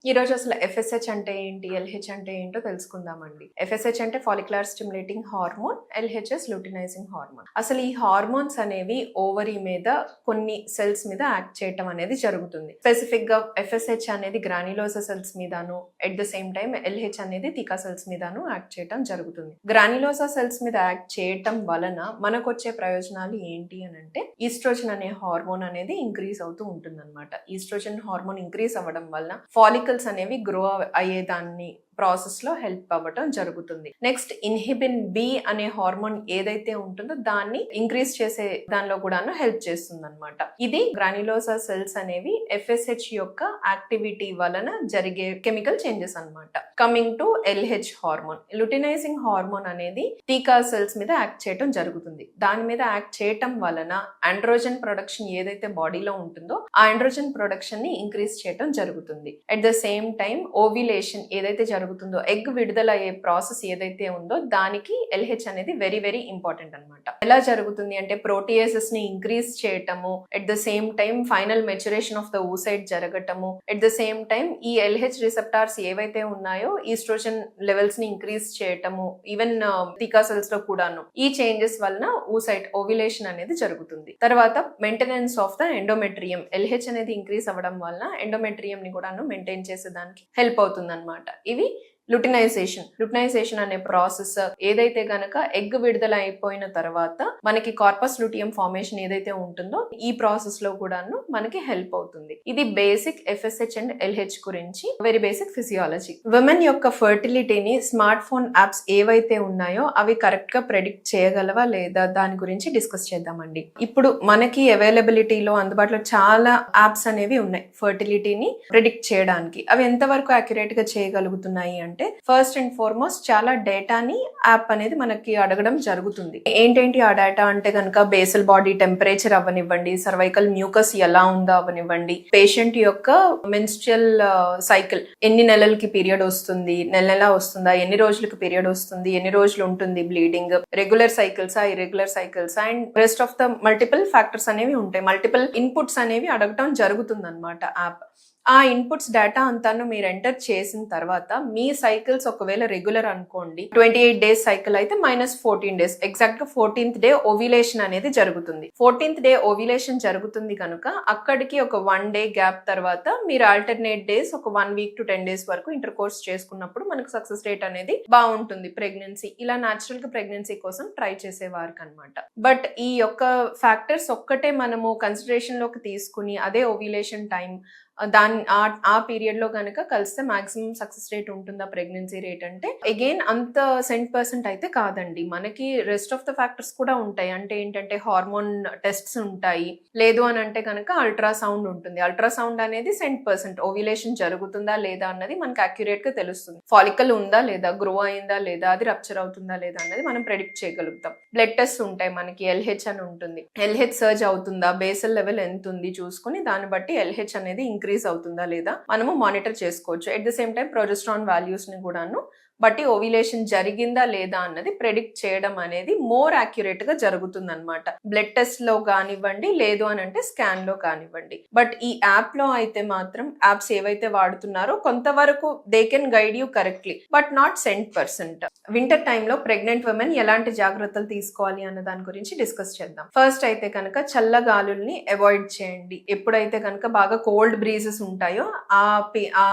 ఈ రోజు అసలు ఎఫ్ఎస్హెచ్ అంటే ఏంటి, ఎల్హెచ్ అంటే ఏంటో తెలుసుకుందామండి. ఎఫ్ఎస్హెచ్ అంటే follicular stimulating hormone, LHS luteinizing hormone. అసలు ఈ హార్మోన్స్ అనేవి ఓవరీ మీద కొన్ని సెల్స్ మీద యాక్ట్ చేయటం అనేది జరుగుతుంది. స్పెసిఫిక్ గా ఎఫ్ఎస్హెచ్ అనేది గ్రాన్యులోసా సెల్స్ మీదను, at the same time LH అనేది థికా సెల్స్ మీదను యాక్ట్ చేయటం జరుగుతుంది. గ్రాన్యులోసా సెల్స్ మీద యాక్ట్ చేయటం వలన మనకు వచ్చే ప్రయోజనాలు ఏంటి అని అంటే, ఈస్ట్రోజన్ అనే హార్మోన్ అనేది ఇంక్రీజ్ అవుతూ ఉంటుంది అనమాట. ఈస్ట్రోజన్ హార్మోన్ ఇంక్రీజ్ అవ్వడం వలన ఫాలికల్స్ అనేవి గ్రో అయ్యేదాన్ని ప్రాసెస్ లో హెల్ప్ అవ్వటం జరుగుతుంది. నెక్స్ట్ ఇన్హిబిన్ బి అనే హార్మోన్ ఏదైతే ఉంటుందో దాన్ని ఇంక్రీజ్ చేసే దానిలో కూడాను హెల్ప్ చేస్తుంది అనమాట. ఇది గ్రాన్యులోసా సెల్స్ అనేవి ఎఫ్ఎస్హెచ్ యొక్క యాక్టివిటీ వలన జరిగే కెమికల్ చేంజెస్ అనమాట. Coming to LH hormone, luteinising hormone అనేది థీకా సెల్స్ మీద యాక్ట్ చేయటం జరుగుతుంది. దాని మీద యాక్ట్ చేయటం వలన ఆండ్రోజన్ ప్రొడక్షన్ ఏదైతే బాడీలో ఉంటుందో ఆ ఆండ్రోజన్ ప్రొడక్షన్ ని ఇంక్రీజ్ చేయటం జరుగుతుంది. At the same time ovulation ఏదైతే జరుగుతుందో, ఎగ్ విడుదల అయ్యే ప్రాసెస్ ఏదైతే ఉందో దానికి ఎల్హెచ్ అనేది వెరీ వెరీ ఇంపార్టెంట్ అనమాట. ఎలా జరుగుతుంది అంటే, ప్రోటీయేసెస్ ని ఇంక్రీజ్ చేయటము, at the same time final maturation of the oocyte జరగటము, అట్ ద సేమ్ టైం ఈ ఎల్హెచ్ రిసెప్టార్స్ ఏవైతే ఉన్నాయో ఈస్ట్రోజన్ లెవెల్స్ ని ఇంక్రీజ్ చేయటము, ఈవెన్ థీకా సెల్స్ లో కూడాను ఈ చేంజెస్ వలన oocyte ఓవ్యులేషన్ అనేది జరుగుతుంది. తర్వాత maintenance of the endometrium, LH అనేది ఇంక్రీజ్ అవ్వడం వలన ఎండోమెట్రియం ని కూడాను మెయింటైన్ చేసేదానికి హెల్ప్ అవుతుంది అనమాట. ఇవి లుటినైజేషన్ అనే ప్రాసెస్ ఏదైతే గనక ఎగ్ విడుదల అయిపోయిన తర్వాత మనకి కార్పస్ లూటియం ఫార్మేషన్ ఏదైతే ఉంటుందో ఈ ప్రాసెస్ లో కూడాను మనకి హెల్ప్ అవుతుంది. ఇది బేసిక్ ఎఫ్ఎస్హెచ్ అండ్ ఎల్హెచ్ గురించి వెరీ బేసిక్ ఫిజియాలజీ. విమెన్ యొక్క ఫర్టిలిటీని స్మార్ట్ ఫోన్ యాప్స్ ఏవైతే ఉన్నాయో అవి కరెక్ట్ గా ప్రెడిక్ట్ చేయగలవా లేదా దాని గురించి డిస్కస్ చేద్దామండి. ఇప్పుడు మనకి అవైలబిలిటీలో అందుబాటులో చాలా యాప్స్ అనేవి ఉన్నాయి ఫర్టిలిటీని ప్రెడిక్ట్ చేయడానికి. అవి ఎంతవరకు అక్యురేట్ గా చేయగలుగుతున్నాయి అంటే, ఫస్ట్ అండ్ ఫార్మోస్ట్ చాలా డేటాని యాప్ అనేది మనకి అడగడం జరుగుతుంది. ఏంటేంటి ఆ డేటా అంటే కనుక, బేసల్ బాడీ టెంపరేచర్ అవ్వనివ్వండి, సర్వైకల్ మ్యూకస్ ఎలా ఉందో అవ్వనివ్వండి, పేషెంట్ యొక్క మెన్స్ట్రుయల్ సైకిల్ ఎన్ని నెలలకి పీరియడ్ వస్తుంది, నెల వస్తుందా, ఎన్ని రోజులకి పీరియడ్ వస్తుంది, ఎన్ని రోజులు ఉంటుంది బ్లీడింగ్, రెగ్యులర్ సైకిల్సా, ఇర్రెగ్యులర్ సైకిల్సా, and rest of the multiple factors అనేవి ఉంటాయి. మల్టిపుల్ ఇన్పుట్స్ అనేవి అడగటం జరుగుతుంది అనమాట యాప్. ఆ ఇన్పుట్స్ డేటా అంతాను మీరు ఎంటర్ చేసిన తర్వాత మీ సైకిల్స్ ఒకవేళ రెగ్యులర్ అనుకోండి, 28 డేస్ సైకిల్ అయితే -14 డేస్, ఎగ్జాక్ట్ గా 14th డే ఓవ్యులేషన్ అనేది జరుగుతుంది. 14th డే ఓవ్యులేషన్ జరుగుతుంది కనుక అక్కడికి ఒక 1 డే గ్యాప్ తర్వాత మీరు ఆల్టర్నేట్ డేస్ ఒక 1 వీక్ to 10 డేస్ వరకు ఇంటర్ కోర్స్ చేసుకున్నప్పుడు మనకు సక్సెస్ రేట్ అనేది బాగుంటుంది ప్రెగ్నెన్సీ. ఇలా న్యాచురల్ గా ప్రెగ్నెన్సీ కోసం ట్రై చేసే వారికి అనమాట. బట్ ఈ యొక్క ఫ్యాక్టర్స్ ఒక్కటే మనము కన్సిడరేషన్ లోకి తీసుకుని అదే ఓవ్యులేషన్ టైం ఆ పీరియడ్ లో కనుక కలిస్తే మాక్సిమం సక్సెస్ రేట్ ఉంటుందా ప్రెగ్నెన్సీ రేట్ అంటే, అగైన్ అంత 100% అయితే కాదండి. మనకి రెస్ట్ ఆఫ్ ద ఫ్యాక్టర్స్ కూడా ఉంటాయి. అంటే ఏంటంటే హార్మోన్ టెస్ట్స్ ఉంటాయి, లేదు అని అంటే కనుక అల్ట్రాసౌండ్ ఉంటుంది. అల్ట్రాసౌండ్ అనేది 100% ఓవ్యులేషన్ జరుగుతుందా లేదా అన్నది మనకి అక్యురేట్ గా తెలుస్తుంది. ఫాలికల్ ఉందా లేదా, గ్రో అయిందా లేదా, అది రప్చర్ అవుతుందా లేదా అన్నది మనం ప్రెడిక్ట్ చేయగలుగుతాం. బ్లడ్ టెస్ట్ ఉంటాయి మనకి, ఎల్హెచ్ అని ఉంటుంది. ఎల్హెచ్ సర్జ్ అవుతుందా, బేసల్ లెవెల్ ఎంత ఉంది చూసుకుని దాన్ని బట్టి ఎల్హెచ్ అనేది ఇంక్రీజ్ అవుతుందా లేదా మనము మానిటర్ చేసుకోవచ్చు. At the same time progesterone values ని కూడాను బట్టి ఓవ్యులేషన్ జరిగిందా లేదా అన్నది ప్రెడిక్ట్ చేయడం అనేది మోర్ అక్యురేట్ గా జరుగుతుంది అనమాట. బ్లడ్ టెస్ట్ లో కానివ్వండి, లేదు అని అంటే స్కాన్ లో కానివ్వండి. బట్ ఈ యాప్ లో అయితే మాత్రం యాప్స్ ఏవైతే వాడుతున్నారో కొంతవరకు they can guide you correctly, but not 100%. Winter టైంలో ప్రెగ్నెంట్ ఉమెన్ ఎలాంటి జాగ్రత్తలు తీసుకోవాలి అన్న దాని గురించి డిస్కస్ చేద్దాం. ఫస్ట్ అయితే కనుక చల్ల గాలుల్ని అవాయిడ్ చేయండి. ఎప్పుడైతే కనుక బాగా కోల్డ్ బ్రీజెస్ ఉంటాయో ఆ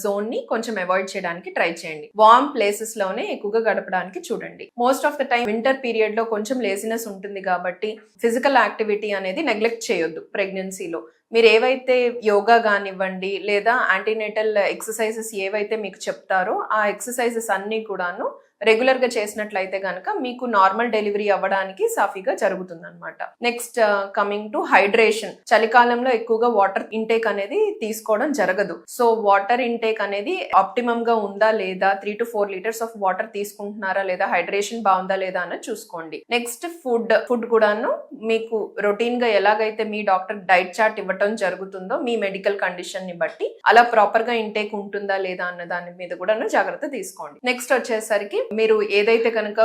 జోన్ ని కొంచెం అవాయిడ్ చేయడానికి ట్రై చేయండి. వార్మ్ ప్లేసెస్ లోనే ఎక్కువగా గడపడానికి చూడండి. Most of the time winter period లో కొంచెం లేజినెస్ ఉంటుంది కాబట్టి ఫిజికల్ యాక్టివిటీ అనేది నెగ్లెక్ట్ చేయొద్దు ప్రెగ్నెన్సీలో. మీరు ఏవైతే యోగా కానివ్వండి లేదా యాంటీనేటల్ ఎక్సర్సైజెస్ ఏవైతే మీకు చెప్తారో ఆ ఎక్సర్సైజెస్ అన్ని కూడాను రెగ్యులర్ గా చేసినట్లయితే గనక మీకు నార్మల్ డెలివరీ అవ్వడానికి సాఫీగా జరుగుతుంది అనమాట. Next coming to hydration. చలికాలంలో ఎక్కువగా వాటర్ ఇంటేక్ అనేది తీసుకోవడం జరగదు. సో వాటర్ ఇంటేక్ అనేది ఆప్టిమమ్ గా ఉందా లేదా, 3 to 4 లీటర్స్ ఆఫ్ వాటర్ తీసుకుంటున్నారా లేదా, హైడ్రేషన్ బాగుందా లేదా అన్నది చూసుకోండి. నెక్స్ట్ ఫుడ్ కూడాను మీకు రొటీన్ గా ఎలాగైతే మీ డాక్టర్ డైట్ చార్ట్ ఇవ్వటం జరుగుతుందో మీ మెడికల్ కండిషన్ ని బట్టి అలా ప్రాపర్ గా ఇంటేక్ ఉంటుందా లేదా అన్న దాని మీద కూడా జాగ్రత్త తీసుకోండి. నెక్స్ట్ వచ్చేసరికి మీరు ఏదైతే కనుక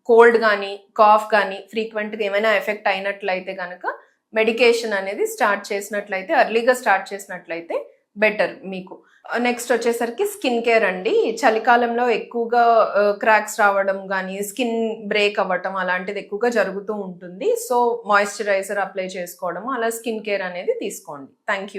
కోల్డ్ కానీ కాఫ్ కానీ ఫ్రీక్వెంట్ గా ఏమైనా ఎఫెక్ట్ అయినట్లయితే కనుక మెడికేషన్ అనేది స్టార్ట్ చేసినట్లయితే, ఎర్లీగా స్టార్ట్ చేసినట్లయితే బెటర్ మీకు. నెక్స్ట్ వచ్చేసరికి స్కిన్ కేర్ అండి. చలికాలంలో ఎక్కువగా క్రాక్స్ రావడం గానీ, స్కిన్ బ్రేక్ అవ్వటం అలాంటిది ఎక్కువగా జరుగుతూ ఉంటుంది. సో, మాయిశ్చరైజర్ అప్లై చేసుకోవడము, అలా స్కిన్ కేర్ అనేది తీసుకోండి. Thank you.